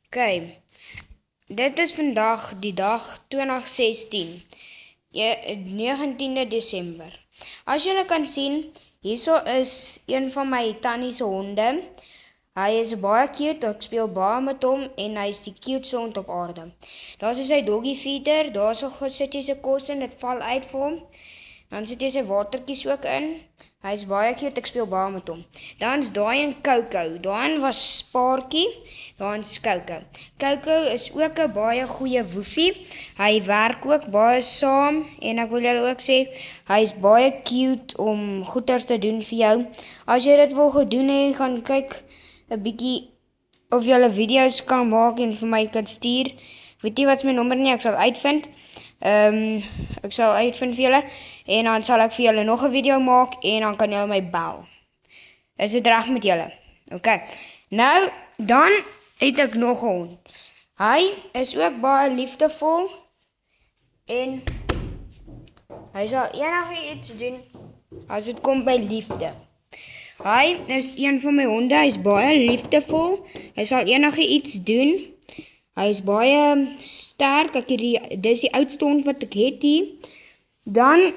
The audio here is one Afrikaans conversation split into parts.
Okay, dit is vandag die dag 2016, 19de Desember. As julle kan sien, hierso is een van my tannie se honde. Hy is baie cute, ek speel baie met hom en hy is die cuteste hond op aarde. Daar is sy doggy feeder, daar sit hy sy kos in, dit val uit vir hom. Dan sit hy sy watertjies ook in. Hy is baie cute, ek speel baie met hom. Dan is daai en Coco. Daai was Spaartjie, daai is Coco. Coco is ook 'n baie goeie woefie. Hy werk ook baie saam en ek wil julle ook sê, hy is baie cute om goeders te doen vir jou. As jy dit wil gedoen het, gaan kyk 'n bietjie of jy hulle video's kan maak en vir my kan stuur. Weet jy wat is my nommer nie? Ek sal uitvind. Ek sal uitvind vir julle en dan sal ek vir julle nog 'n video maak en dan kan julle my bel. Is dit reg met julle? Okay. Nou, dan het ek nog 'n hond. Hy is ook baie liefdevol en hy sal enigiets doen as dit kom by liefde. Hy is een van my honde, hy is baie liefdevol, hy sal enigiets doen. Hy is baie sterk, dis die oudste hond wat ek het hier. Dan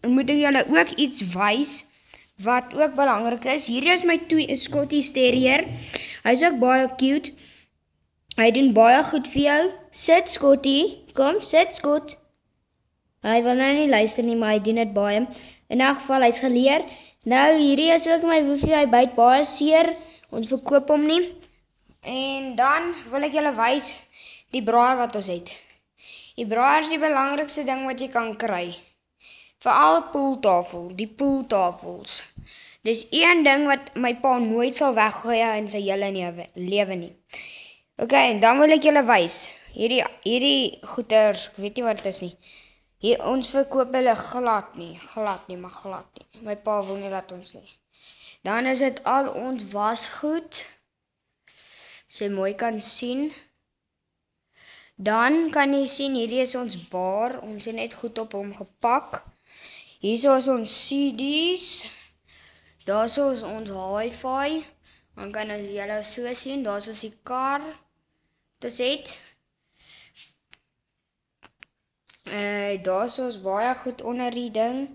moet ek julle ook iets wys, wat ook belangrik is. Hierdie is my Scottish Terrier, hy is ook baie cute. Hy doen baie goed vir jou. Sit Scotty, kom, sit Scott. Hy wil nou nie luister nie, maar hy doen dit baie. In elk geval, hy is geleer. Nou, hierdie is ook my woefie, hy byt baie seer, ons verkoop hom nie. En dan wil ek julle wys die braai wat ons het. Die braai is die belangrikste ding wat jy kan kry. Veral pooltafel, die pooltafels. Dis een ding wat my pa nooit sal weggooi in sy hele lewe nie. Okay, en dan wil ek julle wys. Hierdie goeder, ek weet nie wat dit is nie. Hier, ons verkoop hulle glad nie. My pa wil nie laat ons nie. Dan is dit al ons wasgoed. As jy mooi kan sien. Dan kan jy sien, hierdie is ons bar. Ons het net goed op hom gepak. Hier is ons CD's. Daar is ons hi-fi. Dan kan ons julle so sien. Daar is ons die kar. Dis het. Daar is ons baie goed onder die ding.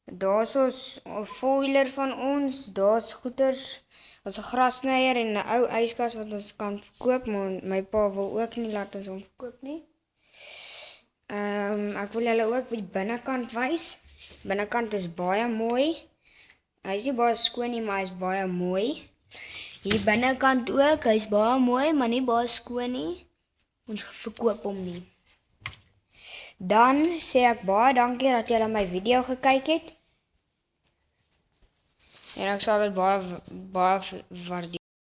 Daar is ons foiler van ons. Daar is goeders. Ons 'n grassnyer en 'n ou yskas wat ons kan verkoop, maar my pa wil ook nie laat ons hom verkoop nie. Ek wil julle ook die binnekant wys. Binnekant is baie mooi. Hy is nie baie skoon nie, maar hy is baie mooi. Hier binnekant ook, hy is baie mooi, maar nie baie skoon nie. Ons verkoop hom nie. Dan sê ek baie dankie dat julle my video gekyk het. En ek sal dit baie waardeer.